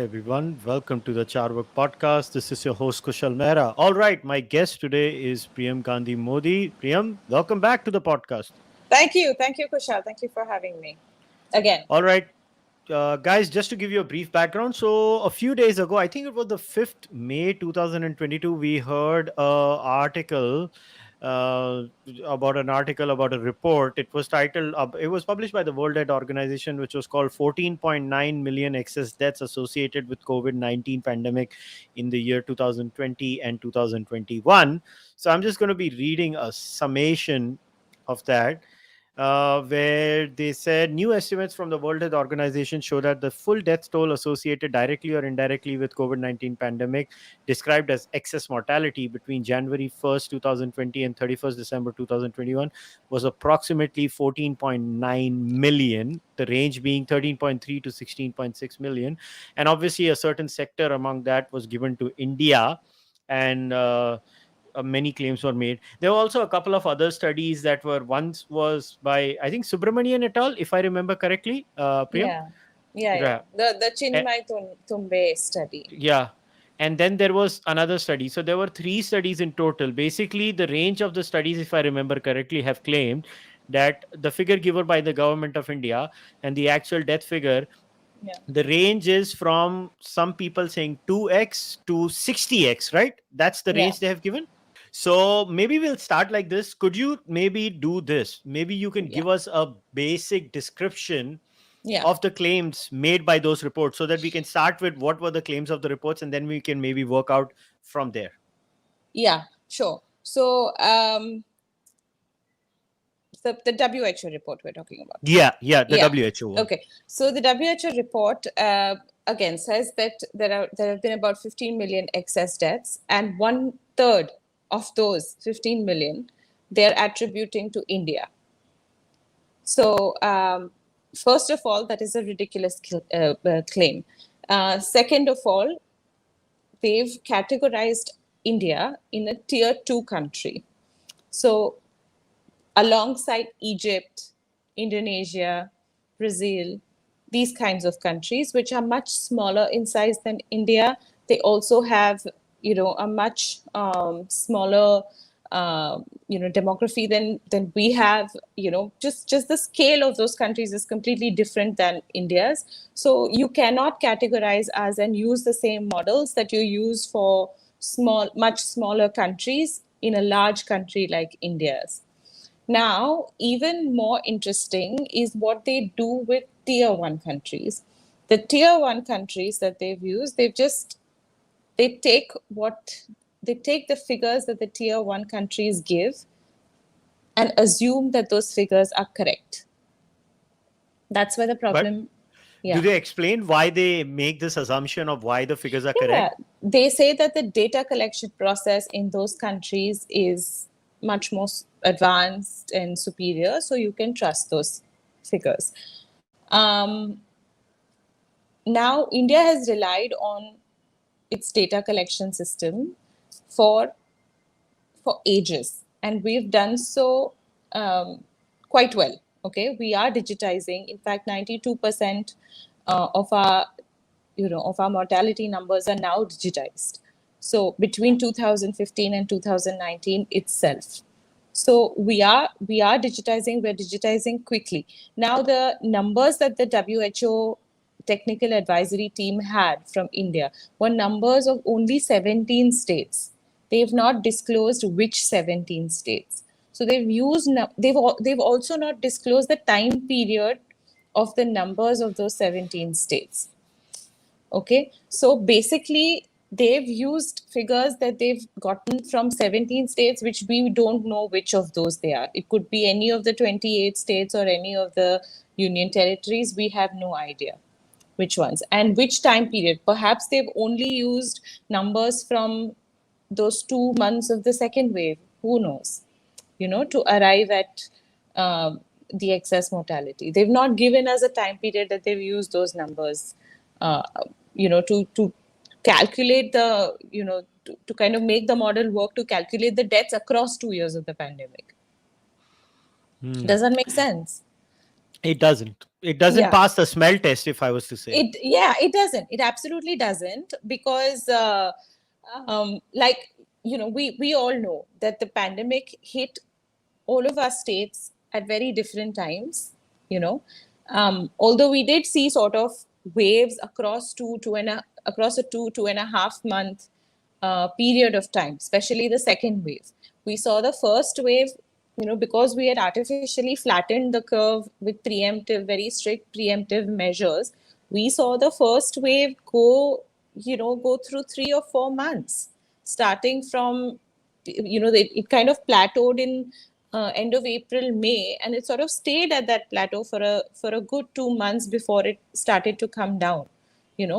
everyone. Welcome to the Cārvāka podcast. This is your host Kushalmehra. All right, my guest today is Priyam Gandhi-Mody. Priyam, welcome back to the podcast. Thank you, Kushal. Thank you for having me again. All right, guys, just to give you a brief background. So, a few days ago, I think it was the 5th May 2022, we heard an article uh, about a report. It was titled, it was published by the World Health Organization, which was called 14.9 million excess deaths associated with COVID-19 pandemic in the year 2020 and 2021. So, I'm just going to be reading a summation of that where they said new estimates from the World Health Organization show that the full death toll associated directly or indirectly with COVID-19 pandemic, described as excess mortality between January 1st, 2020 and 31st December 2021, was approximately 14.9 million, the range being 13.3 to 16.6 million. And obviously a certain sector among that was given to India, and many claims were made. There were also a couple of other studies that were once was by I think Subramanian et al, if I remember correctly. Priyam, Yeah. The Eh, Chinmay Tumbe study. yeah. And then there was another study. So there were three studies in total. Basically, the range of the studies, if I remember correctly, have claimed that the figure given by the government of India and the actual death figure, Yeah. the range is from some people saying 2x to 60x, right? That's the Yeah. range they have given. So maybe we'll start like this. Could you maybe do this? Maybe you can Yeah. give us a basic description Yeah. of the claims made by those reports so that we can start with what were the claims of the reports and then we can maybe work out from there. Yeah. Sure. So the WHO report we're talking about. Yeah, the Yeah. WHO one. Okay. So the WHO report again says that there have been about 15 million excess deaths, and 1/3 of those 15 million they're attributing to India. So first of all, that is a ridiculous claim. Second of all, they've categorized India in a tier 2 country. So alongside Egypt, Indonesia, Brazil, these kinds of countries, which are much smaller in size than India, they also have, a much smaller, demography than we have. Just the scale of those countries is completely different than India's. So you cannot categorize as and use the same models that you use for much smaller countries in a large country like India's. Now, even more interesting is what they do with tier 1 countries. The tier 1 countries that they've used, they take the figures that the tier 1 countries give and assume that those figures are correct. That's where the problem. Do they explain why they make this assumption of why the figures are correct? They say that the data collection process in those countries is much more advanced and superior, so you can trust those figures. Now, India has relied on its data collection system for ages, and we've done so quite well. Okay, we are digitizing. In fact, 92% of our mortality numbers are now digitized. So between 2015 and 2019 itself. So we are digitizing. We're digitizing quickly. Now the numbers that the WHO technical advisory team had from India were numbers of only 17 states. They've not disclosed which 17 states. So they've also not disclosed the time period of the numbers of those 17 states. Okay, so basically they've used figures that they've gotten from 17 states, which we don't know which of those they are. It could be any of the 28 states or any of the union territories. We have no idea which ones and which time period. Perhaps they've only used numbers from those 2 months of the second wave. Who knows? To arrive at the excess mortality. They've not given us a time period that they've used those numbers to calculate the, to kind of make the model work to calculate the deaths across 2 years of the pandemic. Does that make sense? It doesn't. It doesn't Yeah. pass the smell test, if I was to say. It doesn't. It absolutely doesn't, because like, we all know that the pandemic hit all of our states at very different times. you know Although we did see sort of waves across a 2.5 month period of time, especially the second wave. We saw the first wave, because we had artificially flattened the curve with very strict preemptive measures. We saw the first wave go through 3 or 4 months, starting from, it kind of plateaued in end of April, May, and it sort of stayed at that plateau for a good 2 months before it started to come down.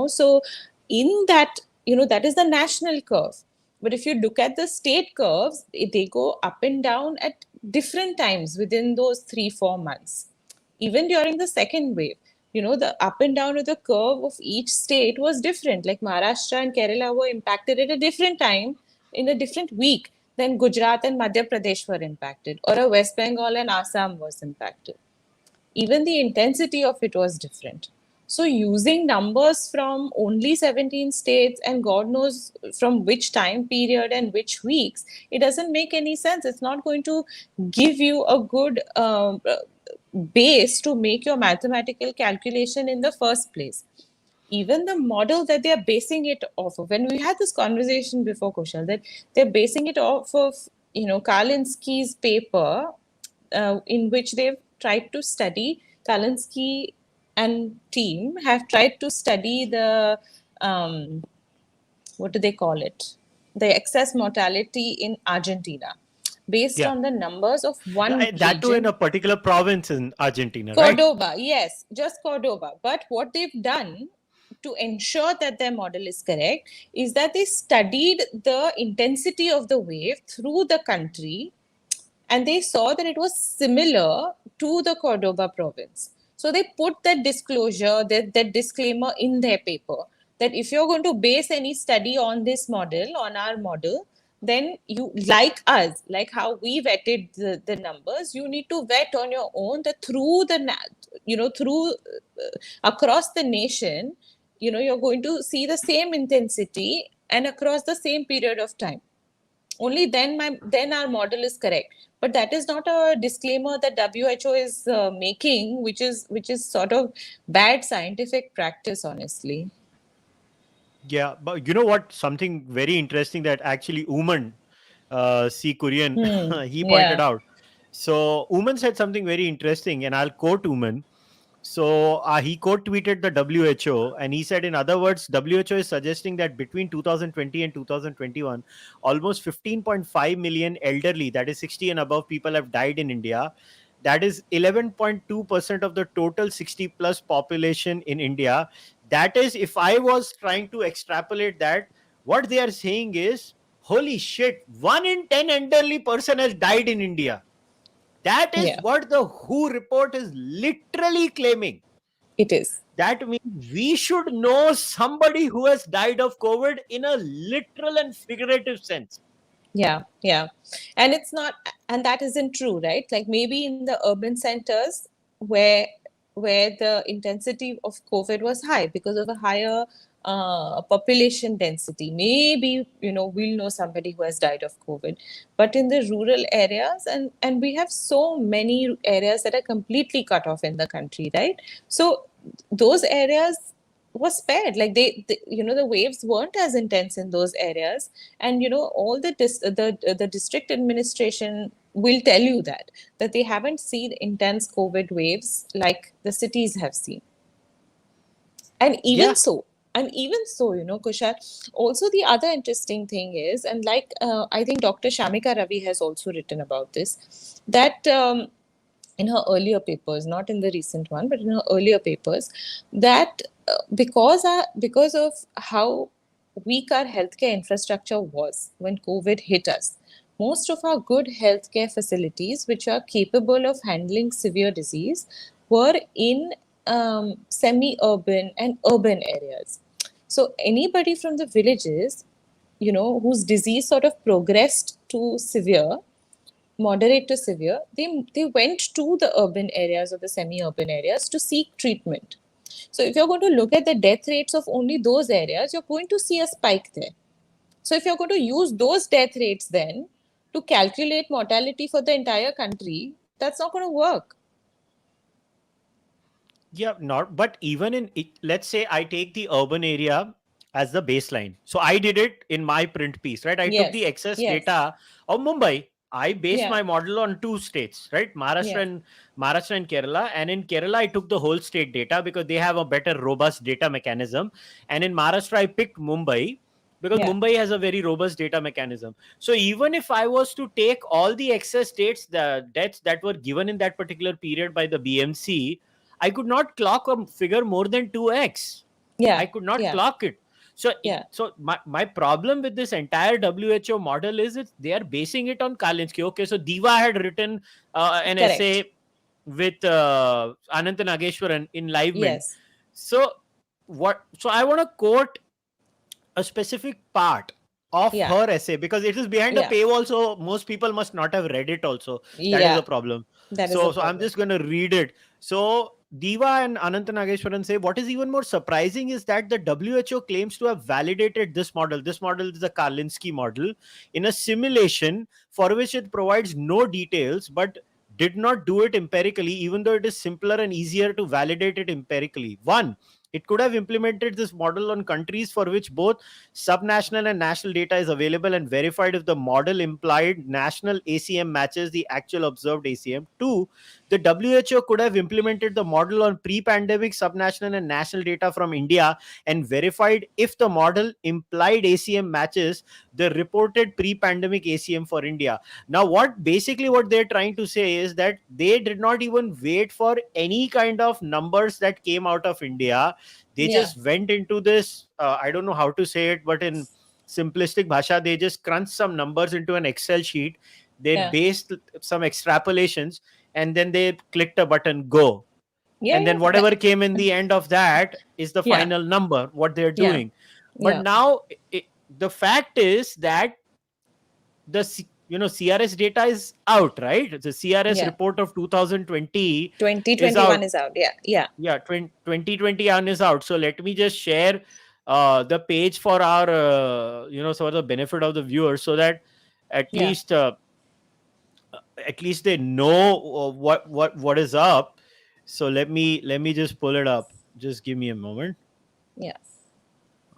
So in that, that is the national curve. But if you look at the state curves, they go up and down at different times within those 3-4 months. Even during the second wave, the up and down of the curve of each state was different. Like Maharashtra and Kerala were impacted at a different time in a different week than Gujarat and Madhya Pradesh were impacted, or a West Bengal and Assam was impacted. Even the intensity of it was different. So, using numbers from only 17 states and God knows from which time period and which weeks, it doesn't make any sense. It's not going to give you a good base to make your mathematical calculation in the first place. Even the model that they're basing it off of, when we had this conversation before, Kushal, that they're basing it off of, Kalinski's paper, in which they've tried to study, Kalinsky and team have tried to study the, what do they call it? The excess mortality in Argentina, based Yeah. on the numbers of one That too in a region. particular province in Argentina, right? Cordoba, yes, just Cordoba. But what they've done to ensure that their model is correct is that they studied the intensity of the wave through the country, and they saw that it was similar to the Cordoba province. So they put that disclosure, that disclaimer in their paper, that if you're going to base any study on this model, on our model, then you, like us, like how we vetted the numbers, you need to vet on your own that through across the nation, you're going to see the same intensity and across the same period of time. Only then our model is correct. But that is not a disclaimer that WHO is making, which is sort of bad scientific practice, honestly. Yeah, but you know what? Something very interesting that actually Uman, C. Kurian, he pointed Yeah. out. So Uman said something very interesting, and I'll quote Uman. So he quote tweeted the WHO, and he said, in other words, WHO is suggesting that between 2020 and 2021, almost 15.5 million elderly, that is 60 and above people, have died in India. That is 11.2% of the total 60 plus population in India. That is, if I was trying to extrapolate that, what they are saying is, holy shit, 1 in 10 elderly person has died in India. That is Yeah, what the WHO report is literally claiming. it is. That means we should know somebody who has died of COVID in a literal and figurative sense. Yeah, yeah. And it's not, and that isn't true, right? Like maybe in the urban centers where the intensity of COVID was high because of a higher population density. Maybe, we'll know somebody who has died of COVID. But in the rural areas, and we have so many areas that are completely cut off in the country, right? So those areas was spared. Like the waves weren't as intense in those areas, and all the district administration will tell you that they haven't seen intense COVID waves like the cities have seen. And Yeah, even so, Kushal, also the other interesting thing is, and like I think Dr. Shamika Ravi has also written about this, that in her earlier papers, not in the recent one, but in her earlier papers, that because of how weak our healthcare infrastructure was when COVID hit us, most of our good healthcare facilities, which are capable of handling severe disease, were in semi-urban and urban areas. So anybody from the villages, whose disease sort of progressed to severe, moderate to severe, they went to the urban areas or the semi-urban areas to seek treatment. So if you're going to look at the death rates of only those areas, you're going to see a spike there. So if you're going to use those death rates then to calculate mortality for the entire country, that's not going to work. Yeah, not, but even in it, let's say I take the urban area as the baseline. So I did it in my print piece, right? I took the Yes, excess yes, data of Mumbai. I based yeah, my model on two states, right? yeah, Maharashtra and Kerala. And in Kerala, I took the whole state data because they have a better, robust data mechanism. And in Maharashtra, I picked Mumbai because yeah, Mumbai has a very robust data mechanism. So even if I was to take all the excess states, the deaths that were given in that particular period by the BMC, I could not clock a figure more than 2x. I yeah, could not yeah, clock it. So, yeah, my problem with this entire WHO model is they are basing it on Kalinsky. Okay, so Diva had written an correct. essay with Anant Nageshwaran in Live Mint. Yes, So what? So I want to quote a specific part of yeah, her essay because it is behind a yeah, paywall, so most people must not have read it also. That is yeah, a problem. that is a So I'm problem. just going to read it. So Diva and Anant Nageshwaran say what is even more surprising is that the WHO claims to have validated this model. This model is the Karlinsky model in a simulation for which it provides no details, but did not do it empirically, even though it is simpler and easier to validate it empirically. One, it could have implemented this model on countries for which both subnational and national data is available and verified if the model implied national ACM matches the actual observed ACM. Two, the WHO could have implemented the model on pre-pandemic subnational and national data from India and verified if the model implied ACM matches the reported pre-pandemic ACM for India. Now, what they're trying to say is that they did not even wait for any kind of numbers that came out of India. They Yeah, just went into this, I don't know how to say it, but in simplistic bhasha, they just crunched some numbers into an Excel sheet. They yeah, based some extrapolations, and then they clicked a button, go. yeah, And yeah, then whatever came in the end of that is the yeah, final number, what they're yeah, doing. But yeah, now the fact is that CRS data is out, right? The CRS yeah. report of 2020 is 2021 out. is out. Yeah, yeah, Yeah, 2021 is out. So let me just share the page for our for the benefit of the viewers, so that at yeah, least uh, at least they know what is up. So let me just pull it up. Just give me a moment. yeah,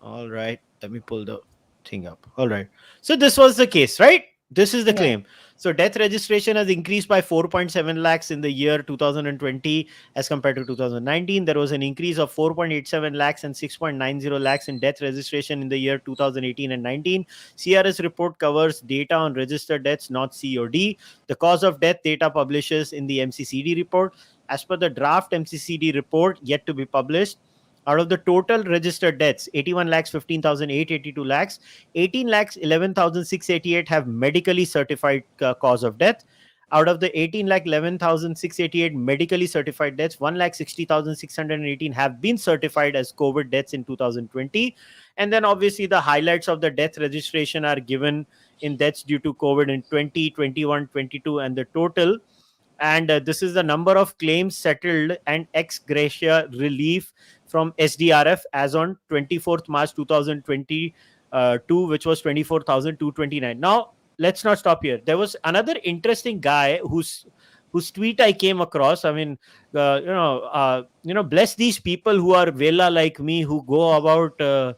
All right, let me pull the thing up. All right. So this was the case, right? This is the yeah, claim. So death registration has increased by 4.7 lakhs in the year 2020 as compared to 2019. There was an increase of 4.87 lakhs and 6.90 lakhs in death registration in the year 2018 and 19. CRS report covers data on registered deaths, not COD. The cause of death data publishes in the MCCD report. As per the draft MCCD report yet to be published, out of the total registered deaths, 81 lakhs 15,882 lakhs, 18 lakhs 11,688 have medically certified cause of death. Out of the 18 lakh 11,688 medically certified deaths, 1 lakh 60,618 have been certified as COVID deaths in 2020. And then obviously the highlights of the death registration are given in deaths due to COVID in 20, 21, 22, and the total. And this is the number of claims settled and ex gratia relief from SDRF as on 24th March 2022, which was 24,229. Now, let's not stop here. There was another interesting guy whose tweet I came across. I mean, bless these people who are Vela like me, who go about,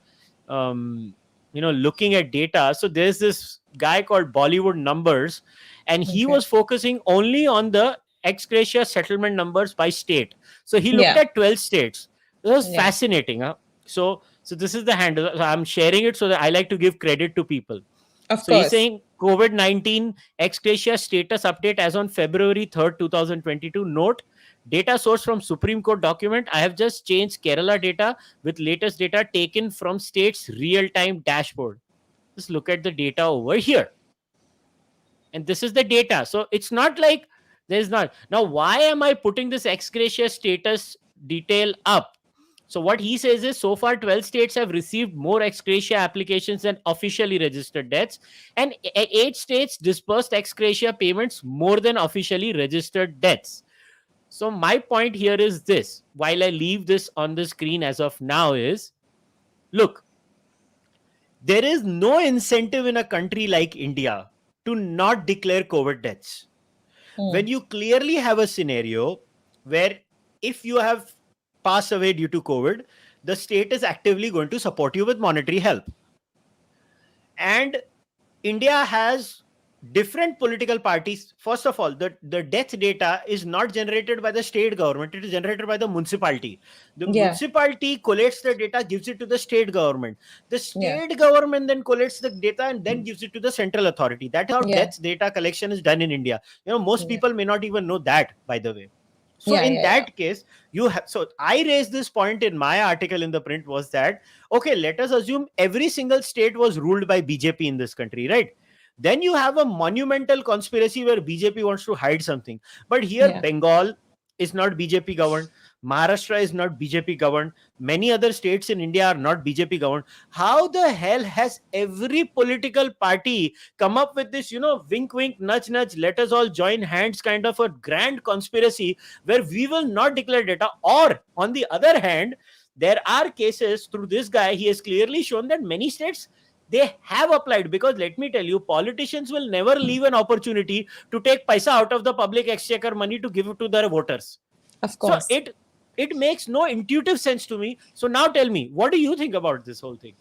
looking at data. So there's this guy called Bollywood Numbers, and he okay, was focusing only on the ex gratia settlement numbers by state. So he looked yeah, at 12 states. It was yeah, fascinating. Huh? So this is the handle. So I'm sharing it so that I like to give credit to people. of So he's course. saying COVID-19 ex gratia status update as on February 3rd, 2022. Note, data source from Supreme Court document. I have just changed Kerala data with latest data taken from state's real-time dashboard. Just look at the data over here. And this is the data. So it's not like there's not. Now, why am I putting this ex gratia status detail up? So what he says is, so far 12 states have received more ex gratia applications than officially registered deaths, and 8 states dispersed ex gratia payments more than officially registered deaths. So my point here is this, while I leave this on the screen as of now, is, look, there is no incentive in a country like India to not declare COVID deaths. When you clearly have a scenario where if you have passed away due to COVID, the state is actively going to support you with monetary help. And India has different political parties. First of all, the death data is not generated by the state government, it is generated by the municipality. The Yeah. municipality collates the data, gives it to the state government. The Yeah. state government then collates the data and then gives it to the central authority. That's how Yeah. death data collection is done in India. Most Yeah. people may not even know that, by the way. So Yeah. in Yeah. Yeah. that case, you have, so I raised this point in my article in the print, was that, okay, let us assume every single state was ruled by BJP in this country, right? Then you have a monumental conspiracy where BJP wants to hide something. But here, Yeah. Bengal is not BJP governed, Maharashtra is not BJP governed, many other states in India are not BJP governed. How the hell has every political party come up with this, wink, wink, nudge, nudge, let us all join hands kind of a grand conspiracy where we will not declare data? Or, on the other hand, there are cases through this guy, he has clearly shown that many states, they have applied, because let me tell you, politicians will never leave an opportunity to take paisa out of the public exchequer money to give it to their voters. Of So course. it makes no intuitive sense to me. So now tell me, what do you think about this whole thing?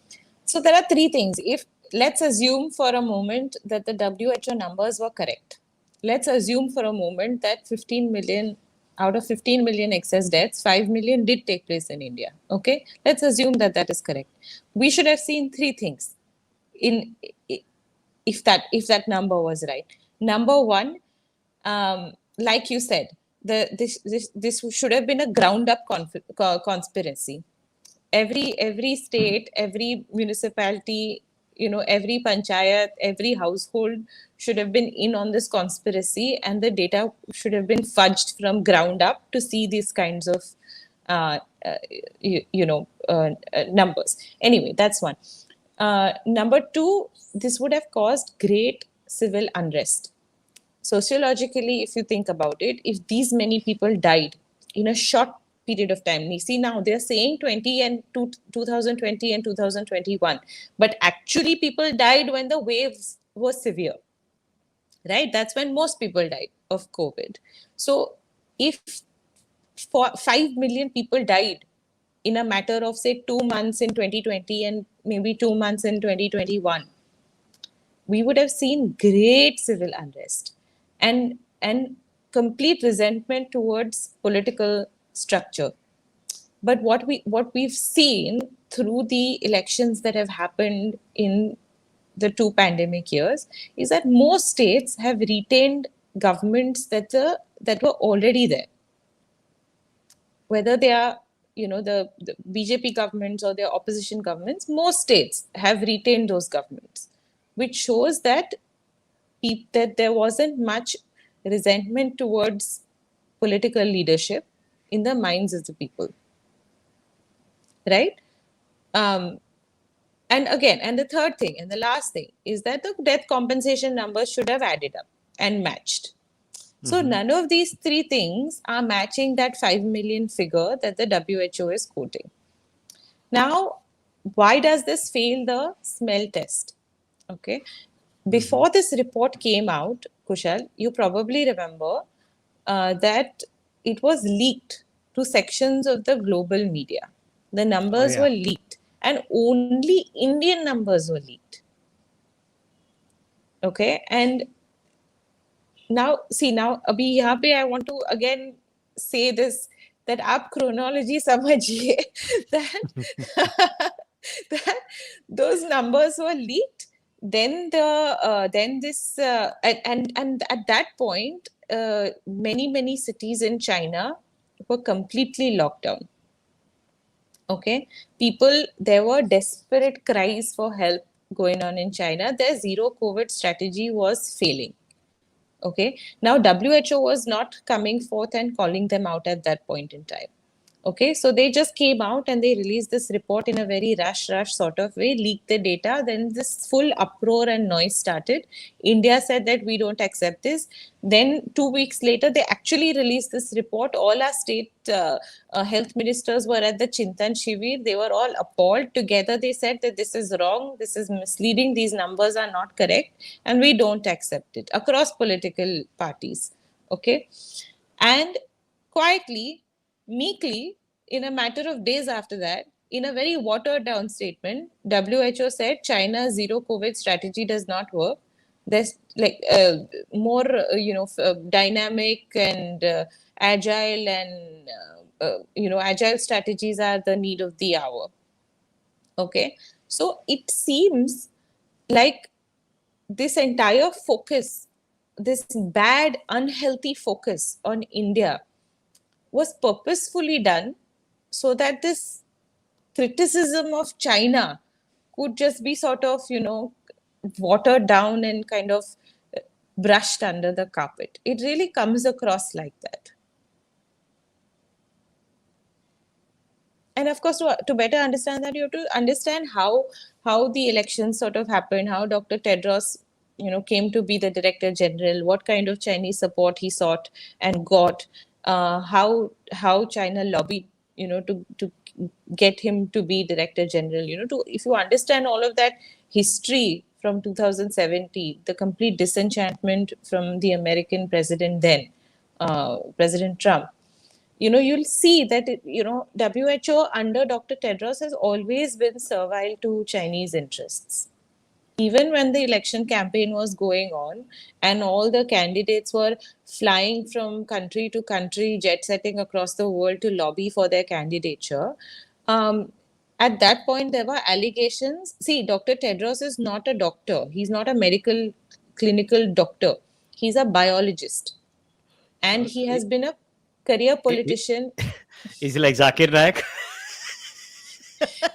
So there are three things. If let's assume for a moment that the WHO numbers were correct. Let's assume for a moment that 15 million out of 15 million excess deaths, 5 million did take place in India. Okay, let's assume that that is correct. We should have seen three things in if that number was right. Number one, like you said, this should have been a ground up conspiracy. Every state, every municipality, every panchayat, every household should have been in on this conspiracy, and the data should have been fudged from ground up to see these kinds of uh, uh, numbers. Anyway, that's one. Number two, this would have caused great civil unrest. Sociologically, if you think about it, if these many people died in a short period of time, you see now they're saying 2020 and 2021, but actually people died when the waves were severe, right? That's when most people died of COVID. So if 5 million people died in a matter of say 2 months in 2020 and maybe 2 months in 2021, we would have seen great civil unrest and complete resentment towards political structure. But what we've seen through the elections that have happened in the two pandemic years is that most states have retained governments that were already there, whether they are the BJP governments or their opposition governments. Most states have retained those governments, which shows that there wasn't much resentment towards political leadership in the minds of the people, right? And the third thing and the last thing is that the death compensation numbers should have added up and matched. So none of these three things are matching that 5 million figure that the WHO is quoting. Now, why does this fail the smell test? Okay. Before this report came out, Kushal, you probably remember that it was leaked to sections of the global media. The Oh numbers yeah. were leaked, and only Indian numbers were leaked. Okay, and now अभी यहाँ पे I want to again say this, that आप chronology समझिए that that those numbers were leaked. Then and at that point, many cities in China were completely locked down. Okay, there were desperate cries for help going on in China. Their zero COVID strategy was failing. Okay, now WHO was not coming forth and calling them out at that point in time. Okay, so they just came out and they released this report in a very rush sort of way, leaked the data. Then this full uproar and noise started. India said that we don't accept this. Then 2 weeks later, they actually released this report. All our state health ministers were at the Chintan Shivir. They were all appalled. Together, they said that this is wrong, this is misleading, these numbers are not correct, and we don't accept it across political parties. Okay, and quietly, meekly, in a matter of days after that, in a very watered down statement, WHO said China's zero COVID strategy does not work. There's like more, dynamic and agile and agile strategies are the need of the hour. Okay, so it seems like this entire focus, this bad, unhealthy focus on India was purposefully done so that this criticism of China could just be sort of, watered down and kind of brushed under the carpet. It really comes across like that. And of course, to better understand that, you have to understand how the elections sort of happened, how Dr. Tedross, came to be the Director General, what kind of Chinese support he sought and got, how China lobbied, to get him to be Director General. If you understand all of that history from 2017, the complete disenchantment from the American president then, President Trump, you'll see that WHO under Dr. Tedross has always been servile to Chinese interests. Even when the election campaign was going on and all the candidates were flying from country to country, jet setting across the world to lobby for their candidature, at that point there were allegations. See, Dr. Tedross is not a doctor. He's not a medical clinical doctor. He's a biologist. And he has been a career politician. Is he like Zakir Naik?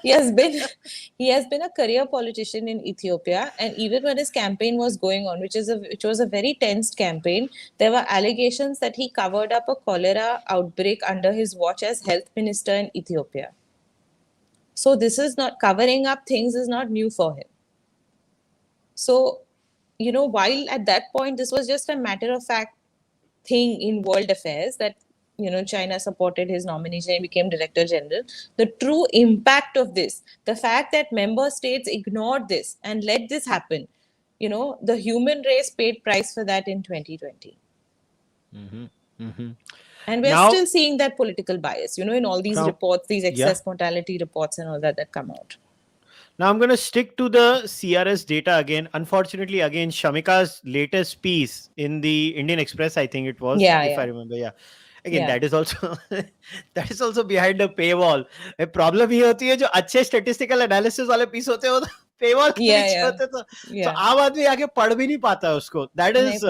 he has been a career politician in Ethiopia, and even when his campaign was going on, which was a very tense campaign, there were allegations that he covered up a cholera outbreak under his watch as health minister in Ethiopia. So this is not, covering up things is not new for him. So, while at that point this was just a matter of fact thing in world affairs that China supported his nomination and became Director General, the true impact of this, the fact that member states ignored this and let this happen, the human race paid price for that in 2020. Mm-hmm. Mm-hmm. And we're still seeing that political bias, in all these reports, these excess mortality reports and all that come out. Now I'm going to stick to the CRS data again. Unfortunately, again, Shamika's latest piece in the Indian Express, I think it was, if I remember. Yeah. Again, that is also behind a paywall. A problem ये होती है जो अच्छे statistical analysis वाले piece होते हैं वो paywall के नीचे होते हैं तो आम आदमी आके पढ़ भी नहीं पाता है उसको. That is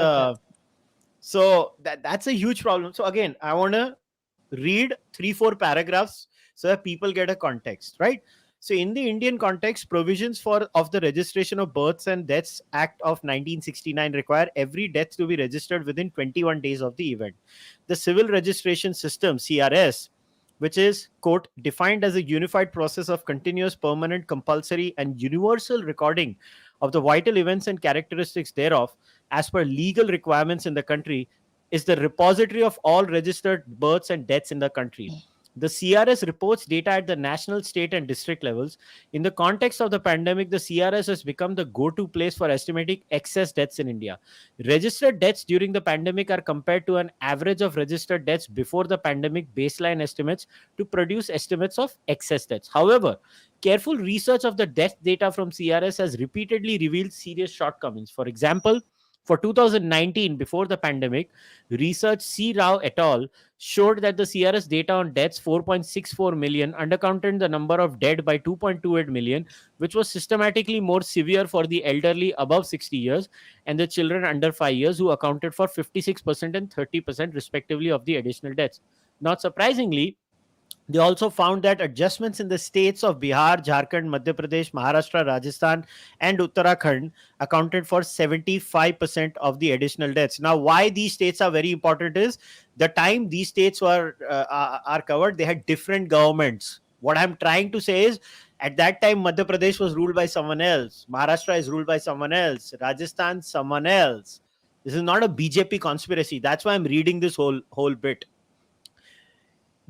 so that's a huge problem. So again, I want to read 3-4 paragraphs so that people get a context, right? So in the Indian context, provisions of the Registration of Births and Deaths Act of 1969 require every death to be registered within 21 days of the event. The Civil Registration System, CRS, which is, quote, defined as a unified process of continuous, permanent, compulsory, and universal recording of the vital events and characteristics thereof, as per legal requirements in the country, is the repository of all registered births and deaths in the country. The CRS reports data at the national, state, and district levels. In the context of the pandemic, the CRS has become the go-to place for estimating excess deaths in India. Registered deaths during the pandemic are compared to an average of registered deaths before the pandemic baseline estimates to produce estimates of excess deaths. However, careful research of the death data from CRS has repeatedly revealed serious shortcomings. For example, for 2019, before the pandemic, research C. Rao et al. Showed that the CRS data on deaths 4.64 million undercounted the number of dead by 2.28 million, which was systematically more severe for the elderly above 60 years and the children under 5 years, who accounted for 56% and 30% respectively of the additional deaths. Not surprisingly, They also found that adjustments in the states of Bihar, Jharkhand, Madhya Pradesh, Maharashtra, Rajasthan, and Uttarakhand accounted for 75% of the additional deaths. Now, why these states are very important is the time these states are covered, they had different governments. What I'm trying to say is, at that time, Madhya Pradesh was ruled by someone else, Maharashtra is ruled by someone else, Rajasthan, someone else. This is not a BJP conspiracy. That's why I'm reading this whole bit.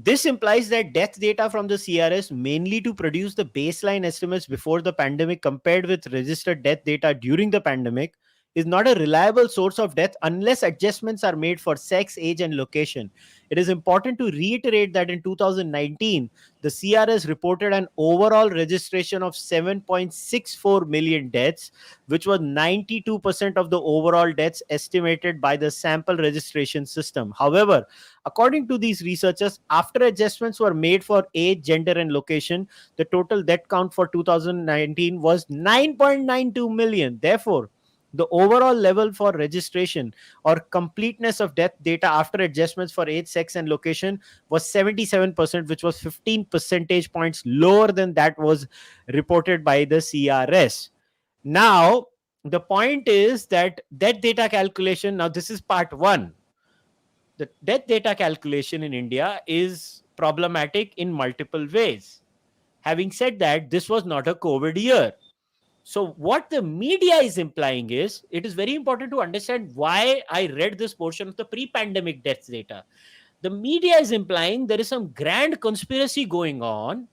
This implies that death data from the CRS, mainly to produce the baseline estimates before the pandemic compared with registered death data during the pandemic, is not a reliable source of death unless adjustments are made for sex, age, and location. It is important to reiterate that in 2019, the CRS reported an overall registration of 7.64 million deaths, which was 92% of the overall deaths estimated by the sample registration system. However, according to these researchers, after adjustments were made for age, gender, and location, the total death count for 2019 was 9.92 million. Therefore, the overall level for registration or completeness of death data after adjustments for age, sex, and location was 77%, which was 15 percentage points lower than that was reported by the CRS. Now, the point is that death data calculation, now this is part one. The death data calculation in India is problematic in multiple ways. Having said that, this was not a COVID year. So, what the media is implying is, it is very important to understand why I read this portion of the pre pandemic deaths data. The media is implying there is some grand conspiracy going on,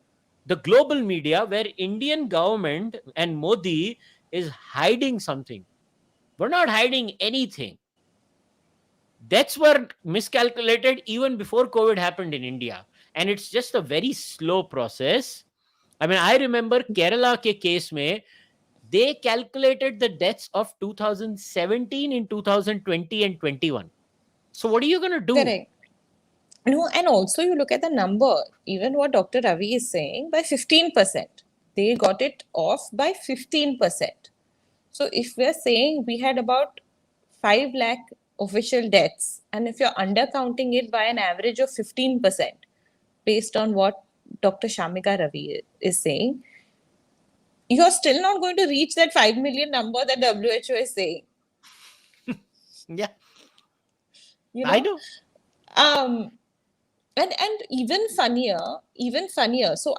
the global media, where Indian government and Modi is hiding something. We're not hiding anything. Deaths were miscalculated even before COVID happened in India. And it's just a very slow process. I mean, I remember Kerala ke case mein, they calculated the deaths of 2017 in 2020 and 21. So what are you going to do? Correct. No, and also you look at the number, even what Dr. Ravi is saying, by 15%. They got it off by 15%. So if we're saying we had about 5 lakh official deaths, and if you're undercounting it by an average of 15%, based on what Dr. Shamika Ravi is saying, you're still not going to reach that 5 million number that WHO is saying. Yeah, You I know? know. And even funnier. So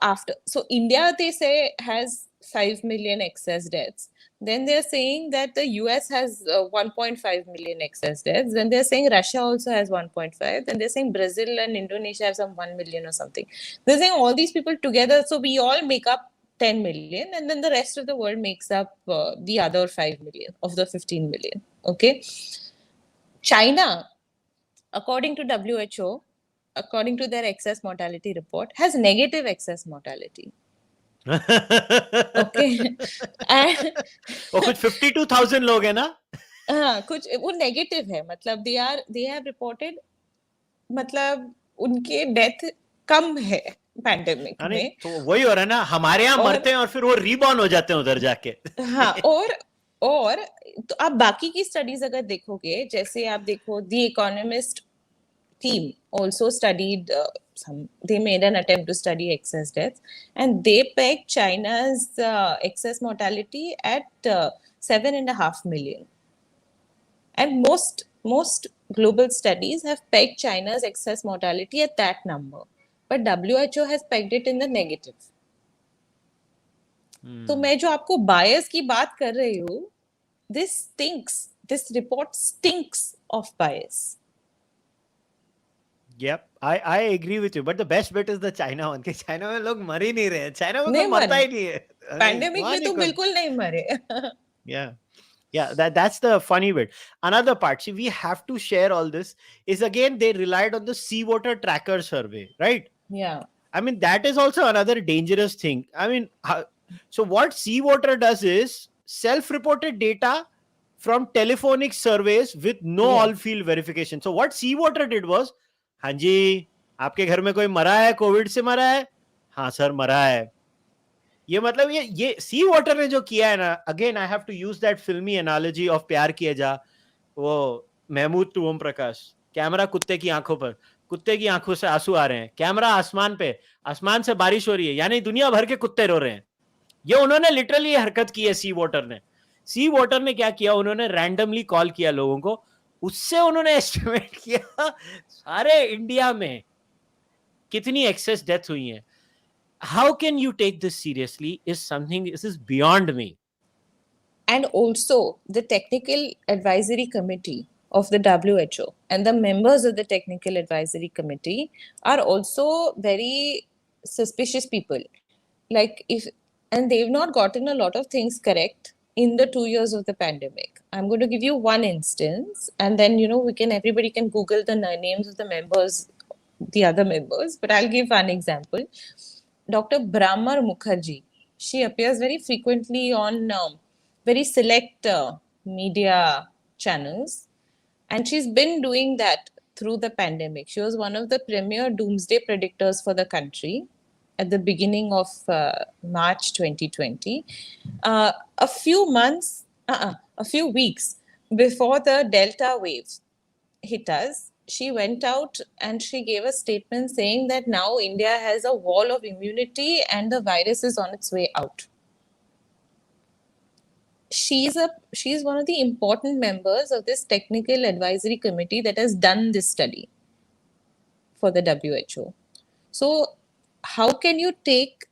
India, they say, has 5 million excess deaths. Then they're saying that the US has 1.5 million excess deaths. Then they're saying Russia also has 1.5. Then they're saying Brazil and Indonesia have some 1 million or something. They're saying all these people together, so we all make up 10 million, and then the rest of the world makes up the other 5 million of the 15 million. Okay. China, according to WHO, according to their excess mortality report, has negative excess mortality. Okay. And वो कुछ 52,000 लोग हैं ना? कुछ वो negative है, मतलब they have reported, मतलब उनके डेथ कम है पैंडेमिक हाँ, नहीं में. तो वही हो रहा है ना, हमारे यहाँ और मरते हैं और फिर वो रीबॉर्न हो जाते हैं उधर जाके. हाँ, और तो आप बाकी की स्टडीज अगर देखोगे, जैसे आप देखो the economist team also studied they made an attempt to study excess deaths, and they pegged China's excess mortality at 7.5 million. And most global studies have pegged China's excess mortality at that number, but WHO has pegged it in the negative. तो मैं जो आपको बायस की बात कर रही हूँ, this report stinks of bias. Yep, I agree with you, but the best bit is the China one. कि China में लोग मर ही नहीं रहे हैं. China में नहीं कोई मरता मरे, ही नहीं है. पैंडेमिक वहाँ में नहीं तो कोई. बिल्कुल नहीं मरे. Yeah, that's the funny bit. Another part, see, we have to share all this, is again they relied on the seawater tracker survey, right? Yeah. I mean, that is also another dangerous thing. I mean, so what seawater does is self-reported data from telephonic surveys with no Yes. all-field verification. So what seawater did was, हाँ जी, आपके घर में कोई मरा है, Covid से मरा है? हाँ सर, मरा है. ये मतलब ये सी वाटर ने जो किया है ना, again I have to use that filmy analogy of प्यार किया जा, वो महमूद टू ओम प्रकाश, कैमरा कुत्ते की आंखों पर, कुत्ते की आंखों से आंसू आ रहे हैं, कैमरा आसमान पे, आसमान से बारिश हो रही है, यानी दुनिया भर के कुत्ते रो रहे हैं। ये उन्होंने लिटरली हरकत की है सी वाटर ने। सी वाटर ने क्या किया, उन्होंने रैंडमली कॉल किया लोगों को, उससे उन्होंने एस्टिमेट किया सारे इंडिया में कितनी एक्सेस डेथ हुई है। How can you take this seriously is something, this is beyond me. And also, the technical advisory committee of the WHO and the members of the technical advisory committee are also very suspicious people. Like, if and they've not gotten a lot of things correct in the 2 years of the pandemic. I'm going to give you one instance, and then we can everybody can Google the names of the members, the other members, but I'll give one example. Dr. Brahmar Mukherjee, she appears very frequently on very select media channels, and she's been doing that through the pandemic. She was one of the premier doomsday predictors for the country at the beginning of March 2020. A few weeks before the Delta wave hit us, she went out and she gave a statement saying that now India has a wall of immunity and the virus is on its way out. She's one of the important members of this technical advisory committee that has done this study for the WHO. So how can you take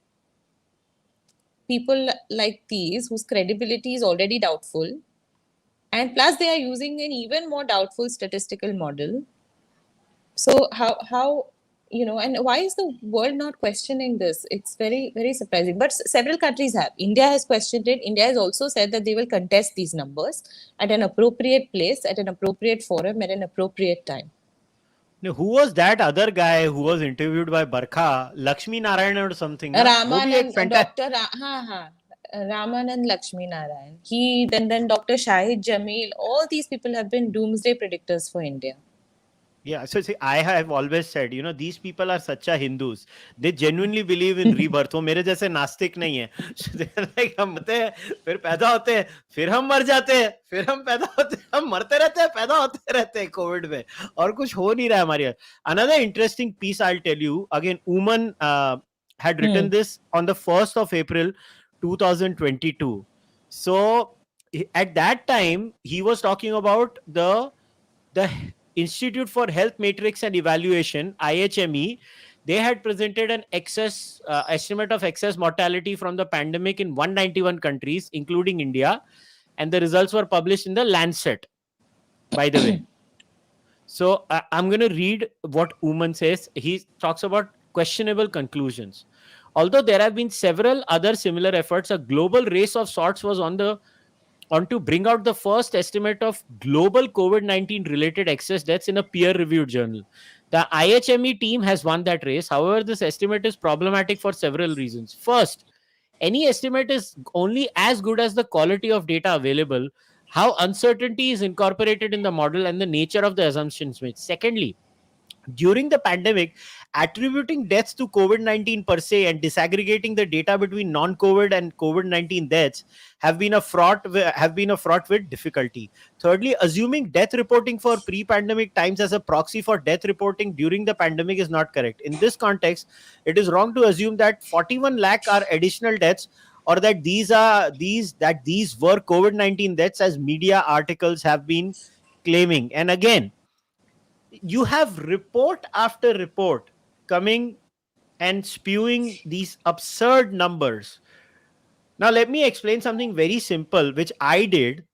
people like these whose credibility is already doubtful, and plus they are using an even more doubtful statistical model? So how and why is the world not questioning this? It's very, very surprising. But several countries have. India has questioned it. India has also said that they will contest these numbers at an appropriate place, at an appropriate forum, at an appropriate time. Now, who was that other guy who was interviewed by Barkha, Lakshmi Narayan or something? Na? वो भी एक Ramanand, Dr. Ramanand Lakshmi Narayan. Then Dr. Shahid Jamil. All these people have been doomsday predictors for India. Yeah, so see, I have always said, these people are sacha Hindus. They genuinely believe in rebirth. वो मेरे जैसे नास्तिक नहीं है. So they're like, हम मरते हैं, फिर पैदा होते हैं, फिर हम मर जाते हैं, फिर हम पैदा होते हैं, हम मरते रहते हैं, पैदा होते रहते हैं कोविड में, और कुछ हो नहीं रहा है हमारे यहाँ. Another interesting piece I'll tell you. Again, Ommen had written this on the 1st of April 2022. So at that time, he was talking about the Institute for Health Metrics and Evaluation, IHME. They had presented an excess estimate of excess mortality from the pandemic in 191 countries, including India, and the results were published in the Lancet, by the way. So I'm going to read what Ommen says. He talks about questionable conclusions. Although there have been several other similar efforts, a global race of sorts was on to bring out the first estimate of global COVID-19 related excess deaths in a peer-reviewed journal. The IHME team has won that race. However, this estimate is problematic for several reasons. First, any estimate is only as good as the quality of data available, how uncertainty is incorporated in the model, and the nature of the assumptions made. Secondly, during the pandemic, attributing deaths to COVID-19 per se and disaggregating the data between non-COVID and COVID-19 deaths have been a fraught with difficulty. Thirdly, assuming death reporting for pre-pandemic times as a proxy for death reporting during the pandemic is not correct. In this context, it is wrong to assume that 41 lakh are additional deaths, or that these were COVID-19 deaths, as media articles have been claiming. And again, you have report after report coming and spewing these absurd numbers. Now, let me explain something very simple, which I did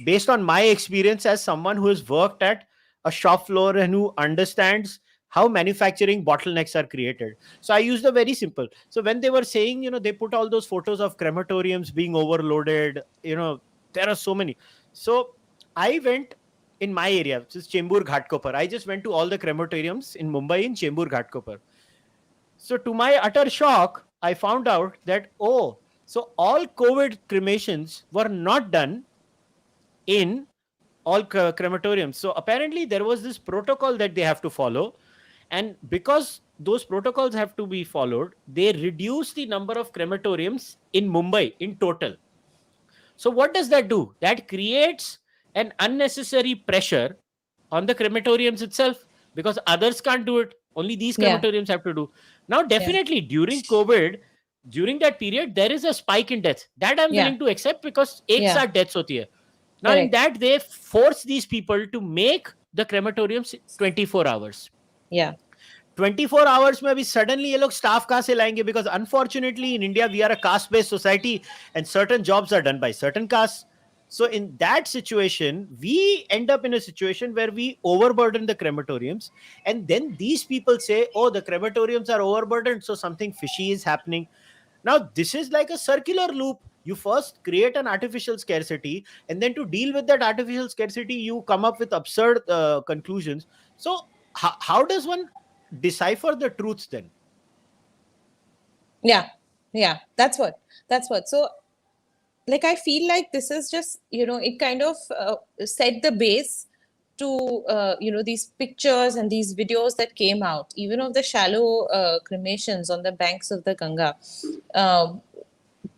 based on my experience as someone who has worked at a shop floor and who understands how manufacturing bottlenecks are created. So I used a very simple. So when they were saying, they put all those photos of crematoriums being overloaded, there are so many. So I went in my area, which is Chembur Ghatkopar. I just went to all the crematoriums in Mumbai in Chembur Ghatkopar. So to my utter shock, I found out that, so all COVID cremations were not done in all crematoriums. So apparently there was this protocol that they have to follow. And because those protocols have to be followed, they reduce the number of crematoriums in Mumbai in total. So what does that do? That creates an unnecessary pressure on the crematoriums itself. So because others can't do it. Only these Yeah. crematoriums have to do. Now, Yeah. definitely during COVID, during that period, there is a spike in deaths. That I'm Yeah. willing to accept because एक Yeah. साथ deaths होती है. Now, in Correct. that, they force these people to make the crematoriums 24 hours. Yeah. 24 hours में अभी suddenly ये लोग staff कहाँ से लाएंगे? Because unfortunately in India we are a caste based society and certain jobs are done by certain castes. So in that situation, we end up in a situation where we overburden the crematoriums, and then these people say, oh, the crematoriums are overburdened, so something fishy is happening. Now this is like a circular loop. You first create an artificial scarcity, and then to deal with that artificial scarcity you come up with absurd conclusions. So how does one decipher the truths then? Yeah. Yeah. That's what. So, like, I feel like this is just, it kind of set the base to, these pictures and these videos that came out, even of the shallow cremations on the banks of the Ganga. Um,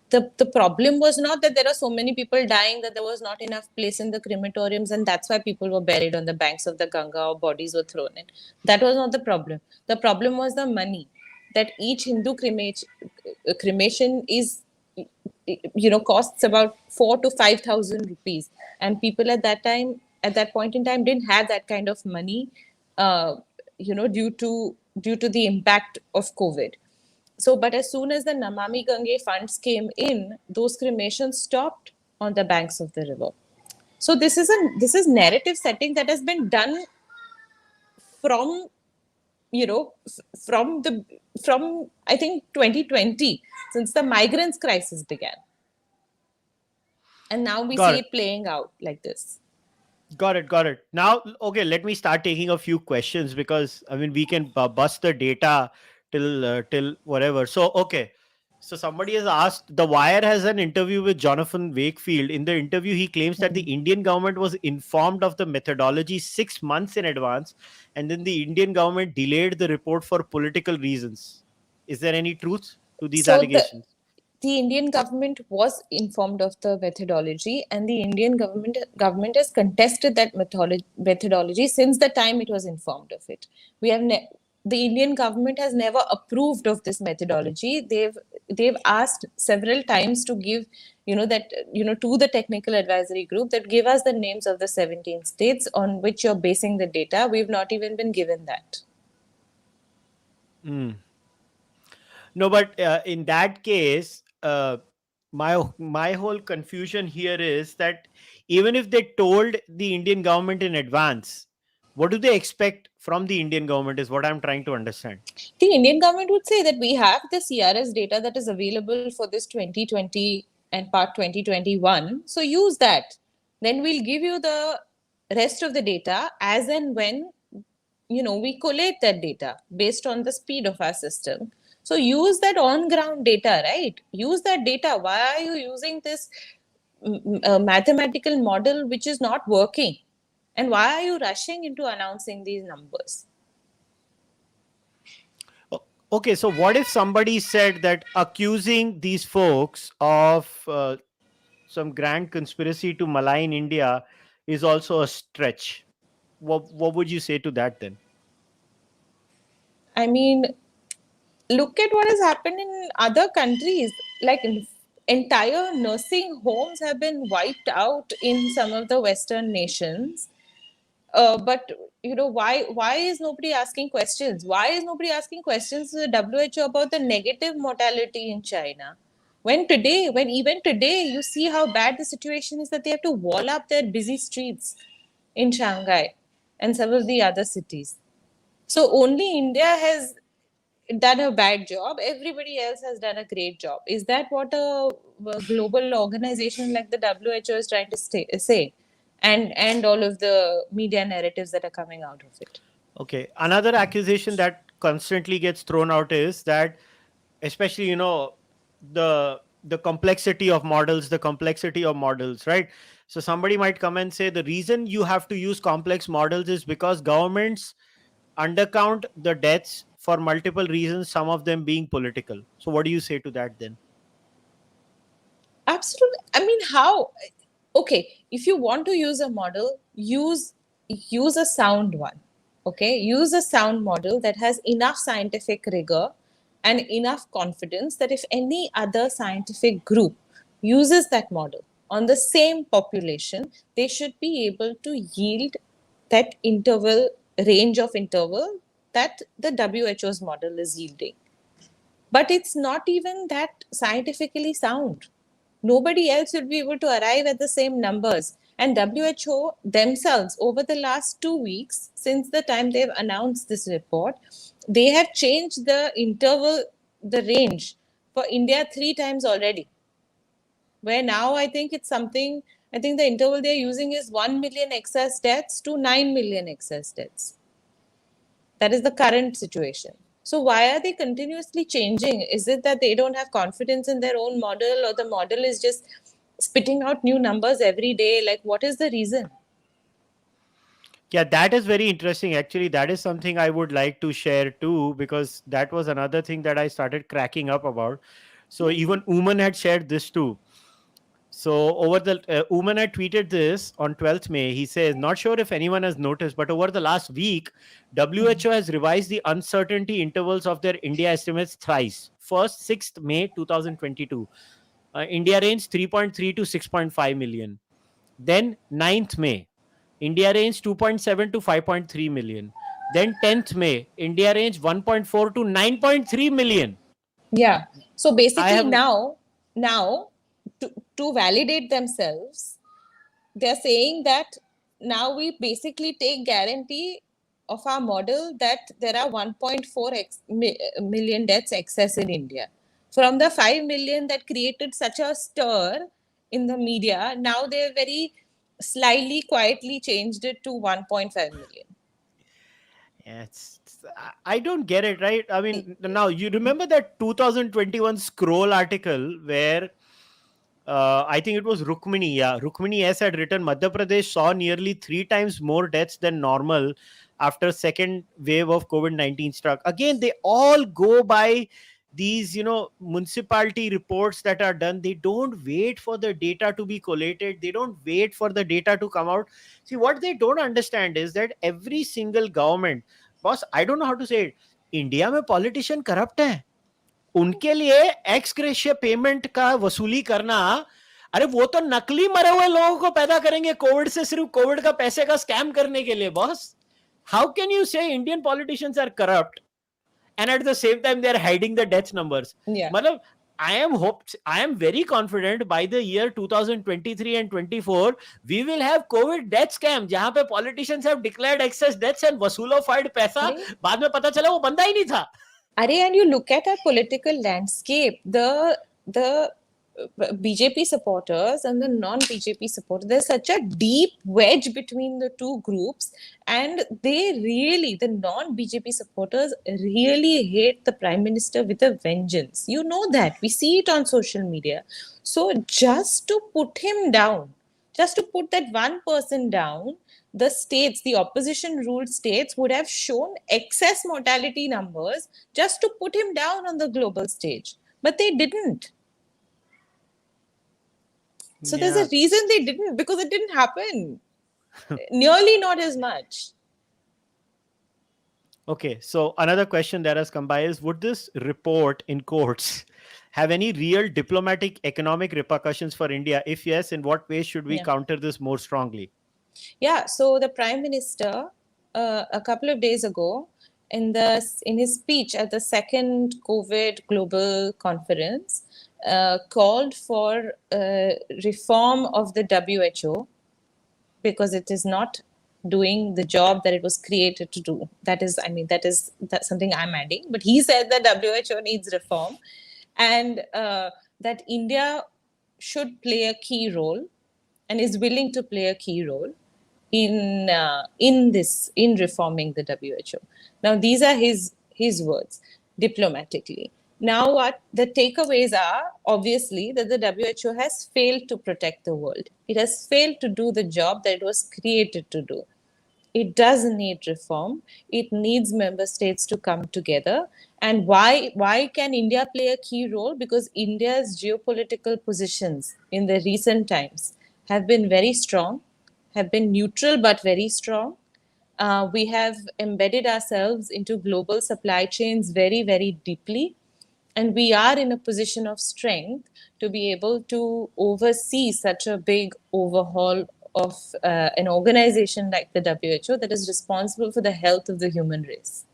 the problem was not that there are so many people dying that there was not enough place in the crematoriums, and that's why people were buried on the banks of the Ganga or bodies were thrown in. That was not the problem. The problem was the money that each Hindu cremation is, costs about 4 to 5,000 rupees, and people at that point in time didn't have that kind of money, uh, due to the impact of COVID. So, but as soon as the Namami Gange funds came in, those cremations stopped on the banks of the river. So this is narrative setting that has been done from, from the from I think 2020, since the migrants crisis began, and now we Got see it. it playing out like this. Got it. Now, okay, let me start taking a few questions, because I mean we can bust the data till whatever. So, okay. So somebody has asked. The Wire has an interview with Jonathan Wakefield. In the interview, he claims that the Mm. Indian government was informed of the methodology 6 months in advance, and then the Indian government delayed the report for political reasons. Is there any truth to these So allegations? the Indian government was informed of the methodology, and the Indian government has contested that methodology since the time it was informed of it. We have the Indian government has never approved of this methodology. They've asked several times to give, to the technical advisory group, that give us the names of the 17 states on which you're basing the data. We've not even been given that. Hmm. No, but in that case, my whole confusion here is that even if they told the Indian government in advance, what do they expect from the Indian government? Is what I'm trying to understand. The Indian government would say that we have the CRS data that is available for this 2020 and part 2021. So use that. Then we'll give you the rest of the data as and when, we collate that data based on the speed of our system. So use that on ground data, right? Use that data. Why are you using this mathematical model which is not working? And why are you rushing into announcing these numbers? Okay, so what if somebody said that accusing these folks of some grand conspiracy to malign India is also a stretch? What would you say to that then? I mean, look at what has happened in other countries. Like, entire nursing homes have been wiped out in some of the Western nations. But why is nobody asking questions? Why is nobody asking questions to the WHO about the negative mortality in China? When even today you see how bad the situation is, that they have to wall up their busy streets in Shanghai and some of the other cities. So only India has done a bad job. Everybody else has done a great job. Is that what a global organization like the WHO is trying to say? And all of the media narratives that are coming out of it. Okay. Another accusation that constantly gets thrown out is that, especially, the complexity of models, right? So somebody might come and say the reason you have to use complex models is because governments undercount the deaths for multiple reasons, some of them being political. So what do you say to that then? Absolutely. I mean, how? Okay, if you want to use a model, use a sound one. Okay, use a sound model that has enough scientific rigor and enough confidence that if any other scientific group uses that model on the same population, they should be able to yield that interval, range of interval that the WHO's model is yielding. But it's not even that scientifically sound. Nobody else will be able to arrive at the same numbers. And WHO themselves, over the last 2 weeks, since the time they've announced this report, they have changed the interval, the range for India 3 times already. Where now I think it's something, I think the interval they're using is 1 million excess deaths to 9 million excess deaths. That is the current situation. So why are they continuously changing? Is it that they don't have confidence in their own model, or the model is just spitting out new numbers every day? Like, what is the reason? Yeah, that is very interesting. Actually, that is something I would like to share too, because that was another thing that I started cracking up about. So even Omen had shared this too. So over the Omen had tweeted this on 12th May. He says, "Not sure if anyone has noticed, but over the last week, WHO has revised the uncertainty intervals of their India estimates thrice. First, 6th May 2022, India range 3.3 to 6.5 million. Then 9th May, India range 2.7 to 5.3 million. Then 10th May, India range 1.4 to 9.3 million. Yeah. So I basically have now to validate themselves, they're saying that now we basically take guarantee of our model that there are 1.4 million deaths excess in India. From the 5 million that created such a stir in the media, now they've very slyly, quietly changed it to 1.5 million. Yeah, I don't get it, right? I mean, now you remember that 2021 scroll article where I think it was Rukmini. Yeah, Rukmini S had written Madhya Pradesh saw nearly 3 times more deaths than normal after second wave of COVID-19 struck. Again, they all go by these, municipality reports that are done. They don't wait for the data to be collated. They don't wait for the data to come out. See, what they don't understand is that every single government, boss, I don't know how to say it. India में politician corrupt है, उनके लिए x gratia payment का वसूली करना, अरे वो तो नकली मरे हुए लोगों को पैदा करेंगे कोविड से, सिर्फ कोविड का पैसे का स्कैम करने के लिए. Boss, how can you say Indian politicians are corrupt and at the same time they are hiding the death numbers? Yeah. Matlab, I am very confident by the year 2023 and 24 we will have covid death scam jahan pe politicians have declared excess deaths and वसूलोफाइड पैसा बाद में पता चला वो बंदा ही नहीं था. And you look at our political landscape, the BJP supporters and the non-BJP supporters, there's such a deep wedge between the two groups, and the non-BJP supporters really hate the Prime Minister with a vengeance. You know that. We see it on social media. So just to put him down, just to put that one person down, the states, the opposition ruled states, would have shown excess mortality numbers just to put him down on the global stage. But they didn't. So there's a reason they didn't, because it didn't happen. Nearly not as much. Okay, so another question that has come by is, would this report in courts have any real diplomatic economic repercussions for India? If yes, in what ways should we counter this more strongly? Yeah, so the Prime Minister a couple of days ago in his speech at the second COVID global conference called for reform of the WHO because it is not doing the job that it was created to do. That's something I'm adding. But he said that WHO needs reform and that India should play a key role and is willing to play a key role in reforming the WHO. Now, these are his words diplomatically. Now, what the takeaways are, obviously, that the WHO has failed to protect the world. It has failed to do the job that it was created to do. It does need reform. It needs member states to come together. And why can India play a key role? Because India's geopolitical positions in the recent times have been very strong, have been neutral but very strong. We have embedded ourselves into global supply chains very, very deeply. And we are in a position of strength to be able to oversee such a big overhaul of an organization like the WHO that is responsible for the health of the human race.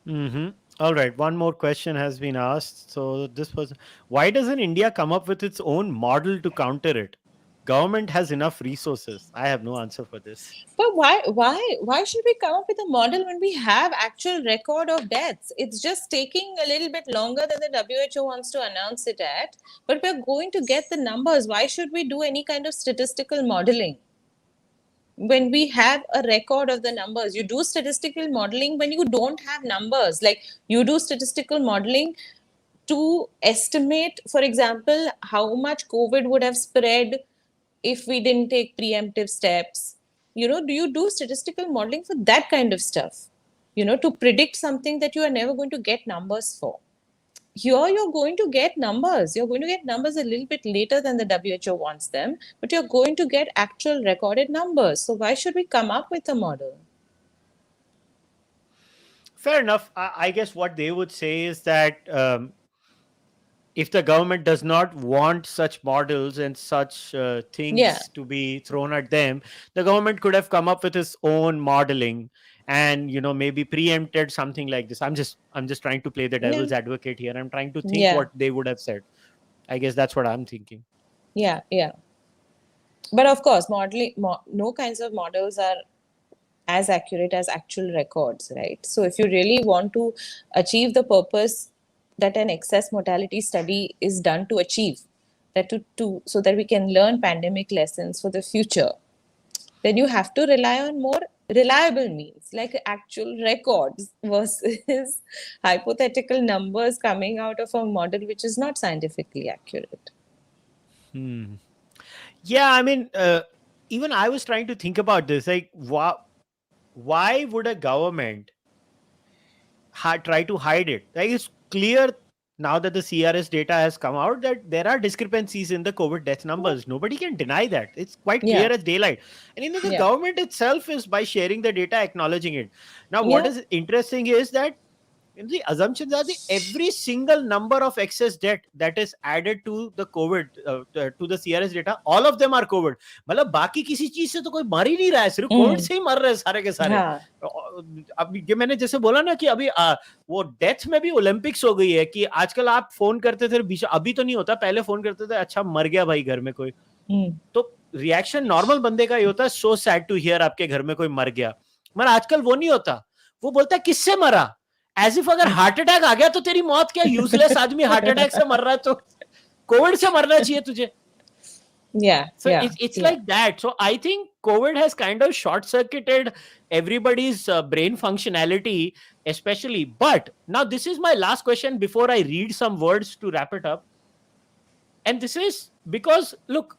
Mm-hmm. All right. One more question has been asked. So this was, why doesn't India come up with its own model to counter it? Government has enough resources. I have no answer for this. But why should we come up with a model when we have actual record of deaths? It's just taking a little bit longer than the WHO wants to announce it at, but we're going to get the numbers. Why should we do any kind of statistical modeling when we have a record of the numbers? You do statistical modeling when you don't have numbers. Like, you do statistical modeling to estimate, for example, how much COVID would have spread if we didn't take preemptive steps. Do you do statistical modeling for that kind of stuff? To predict something that you are never going to get numbers for. Here, you're going to get numbers. You're going to get numbers a little bit later than the WHO wants them, but you're going to get actual recorded numbers. So, why should we come up with a model? Fair enough. I guess what they would say is that if the government does not want such models and such Yeah, things to be thrown at them, the government could have come up with its own modeling and maybe preempted something like this. I'm just trying to play the yeah, devil's advocate here. I'm trying to think yeah, what they would have said. I guess that's what I'm thinking. yeah, yeah. But of course, no kinds of models are as accurate as actual records, right? So if you really want to achieve the purpose that an excess mortality study is done to achieve, that to so that we can learn pandemic lessons for the future, then you have to rely on more reliable means like actual records versus hypothetical numbers coming out of a model which is not scientifically accurate. Hmm. Yeah, I mean, even I was trying to think about this. Like, why would a government try to hide it? Like, it's clear now that the CRS data has come out that there are discrepancies in the COVID death numbers. Nobody can deny that. It's quite clear Yeah, as daylight. And the yeah, government itself is by sharing the data, acknowledging it. Now, what yeah. is interesting is that the assumptions are the every single number of excess debt that is added to the COVID to the CRS data, all of them are COVID. मतलब बाकी किसी चीज से तो कोई मर ही नहीं रहा है, सिर्फ कोविड Mm. से ही मर रहे हैं सारे के सारे. हाँ. अब ये मैंने जैसे बोला ना कि अभी वो डेथ में भी ओलंपिक्स हो गई है कि आजकल आप फोन करते थे बीच, अभी तो नहीं होता, पहले फोन करते थे अच्छा मर गया भाई घर में कोई, तो रिएक्शन नॉर्मल बंदे का ही होता है, सो सैड टू हियर आपके घर में कोई मर गया. मगर आजकल वो नहीं होता, वो बोलता है किससे मरा, एज इफ अगर हार्ट अटैक आ गया तो तेरी मौत क्या, यूजलेस आदमी हार्ट अटैक से मर रहा है तो कोविड से मरना चाहिए तुझे. Yeah, So yeah, it's yeah. like that. So I think COVID has kind of short circuited everybody's brain functionality, especially. But now this is my last question before I read some words to wrap it up. And this is because, look,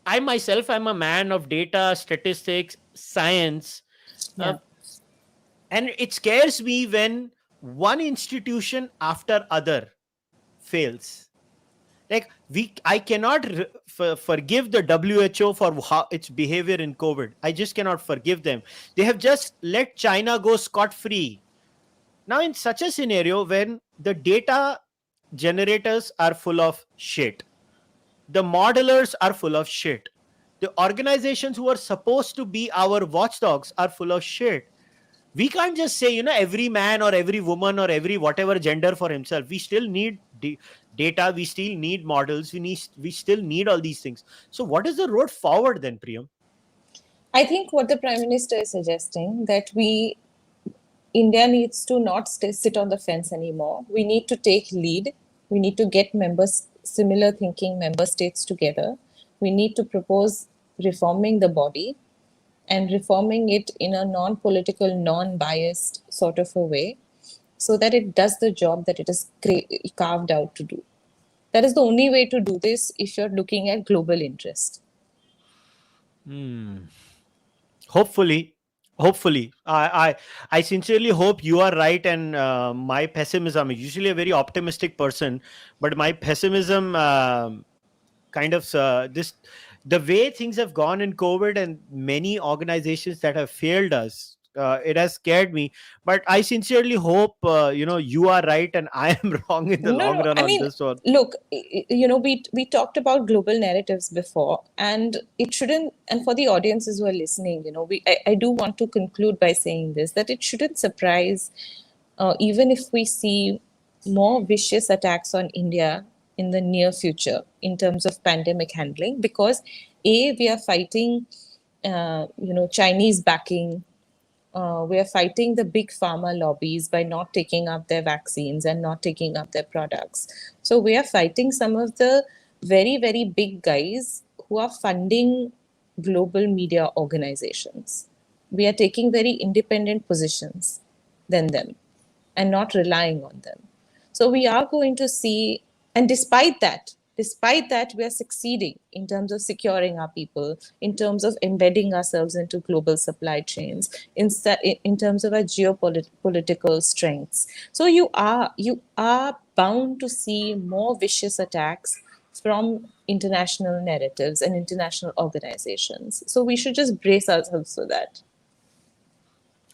I myself am a man of data, statistics, science. Yeah. And it scares me when one institution after other fails. Like I cannot forgive the WHO for its behavior in COVID. I just cannot forgive them. They have just let China go scot-free. Now, in such a scenario, when the data generators are full of shit, the modelers are full of shit, the organizations who are supposed to be our watchdogs are full of shit, we can't just say every man or every woman or every whatever gender for himself. We still need data, we still need models, we still need all these things. So what is the road forward then, Priyam? I think what the Prime Minister is suggesting that India needs to not sit on the fence anymore. We need to take lead. We need to get similar thinking member states together. We need to propose reforming the body and reforming it in a non-political, non-biased sort of a way so that it does the job that it is carved out to do. That is the only way to do this if you're looking at global interest. Hopefully, I sincerely hope you are right, and my pessimism, I'm usually a very optimistic person, but my pessimism kind of the way things have gone in COVID and many organizations that have failed us, it has scared me. But I sincerely hope, you are right and I am wrong in the No, long no. run I on mean, this one. look, we talked about global narratives before, and it shouldn't. And for the audiences who are listening, I do want to conclude by saying this, that it shouldn't surprise, even if we see more vicious attacks on India in the near future in terms of pandemic handling, because we are fighting, Chinese backing. We are fighting the big pharma lobbies by not taking up their vaccines and not taking up their products. So we are fighting some of the very, very big guys who are funding global media organizations. We are taking very independent positions than them and not relying on them. So we are going to see, and despite that, we are succeeding in terms of securing our people, in terms of embedding ourselves into global supply chains, in terms of our geopolitical strengths. So you are bound to see more vicious attacks from international narratives and international organizations. So we should just brace ourselves for that.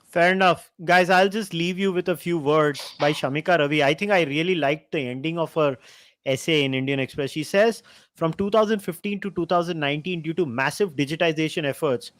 Fair enough. Guys, I'll just leave you with a few words by Shamika Ravi. I think I really liked the ending of her essay in Indian Express. She says from 2015 to 2019, due to massive digitization efforts,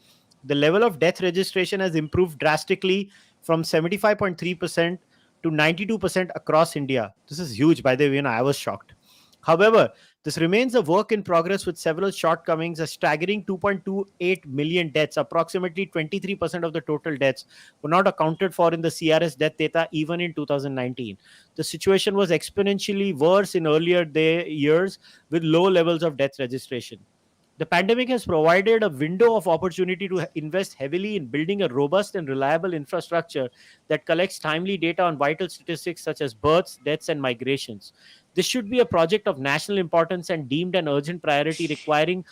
the level of death registration has improved drastically from 75.3% to 92% across India. This is huge, by the way, and I was shocked. However, this remains a work in progress with several shortcomings. A staggering 2.28 million deaths, approximately 23% of the total deaths, were not accounted for in the CRS death data even in 2019. The situation was exponentially worse in earlier years with low levels of death registration. The pandemic has provided a window of opportunity to invest heavily in building a robust and reliable infrastructure that collects timely data on vital statistics such as births, deaths, and migrations. This should be a project of national importance and deemed an urgent priority, requiring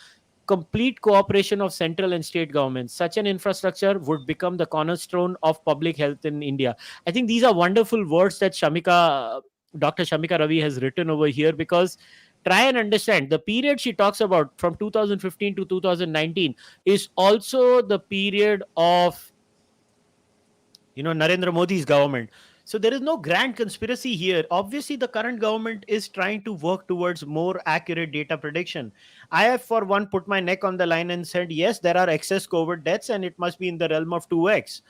complete cooperation of central and state governments. Such an infrastructure would become the cornerstone of public health in India. I think these are wonderful words that Dr. Shamika Ravi has written over here, because try and understand the period she talks about from 2015 to 2019 is also the period of Narendra Modi's government. So there is no grand conspiracy here. Obviously, the current government is trying to work towards more accurate data prediction. I have, for one, put my neck on the line and said, yes, there are excess COVID deaths and it must be in the realm of 2x.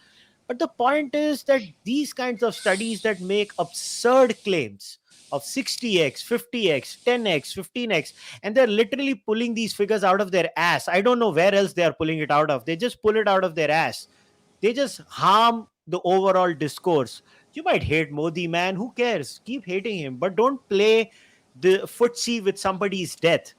But the point is that these kinds of studies that make absurd claims of 60x, 50x, 10x, 15x, and they're literally pulling these figures out of their ass. I don't know where else they are pulling it out of. They just pull it out of their ass. They just harm the overall discourse. You might hate Modi, man. Who cares? Keep hating him, but don't play the footsie with somebody's death.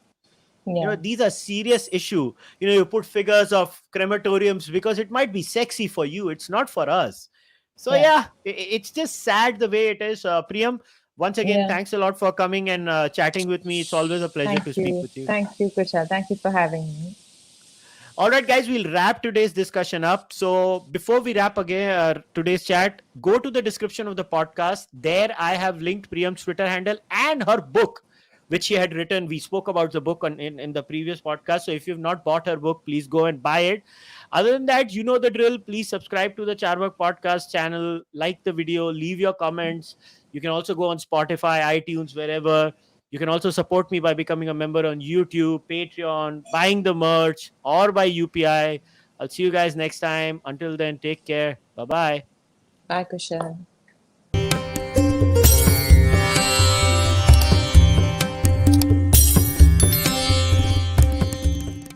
Yeah, These are serious issue. You put figures of crematoriums because it might be sexy for you. It's not for us. So yeah, yeah, it's just sad the way it is. Priyam, once again, yeah. thanks a lot for coming and chatting with me. It's always a pleasure to Thank speak you. with you. Thank you, Kushal. Thank you for having me. All right, guys, we'll wrap today's discussion up. So before we wrap again today's chat, go to the description of the podcast. There, I have linked Priyam's Twitter handle and her book, which she had written. We spoke about the book in the previous podcast. So if you've not bought her book, please go and buy it. Other than that, you know the drill. Please subscribe to the Cārvāka podcast channel, like the video, leave your comments. You can also go on Spotify, iTunes, wherever. You can also support me by becoming a member on YouTube, Patreon, buying the merch, or by UPI. I'll see you guys next time. Until then, take care. Bye bye. Bye, Kushal.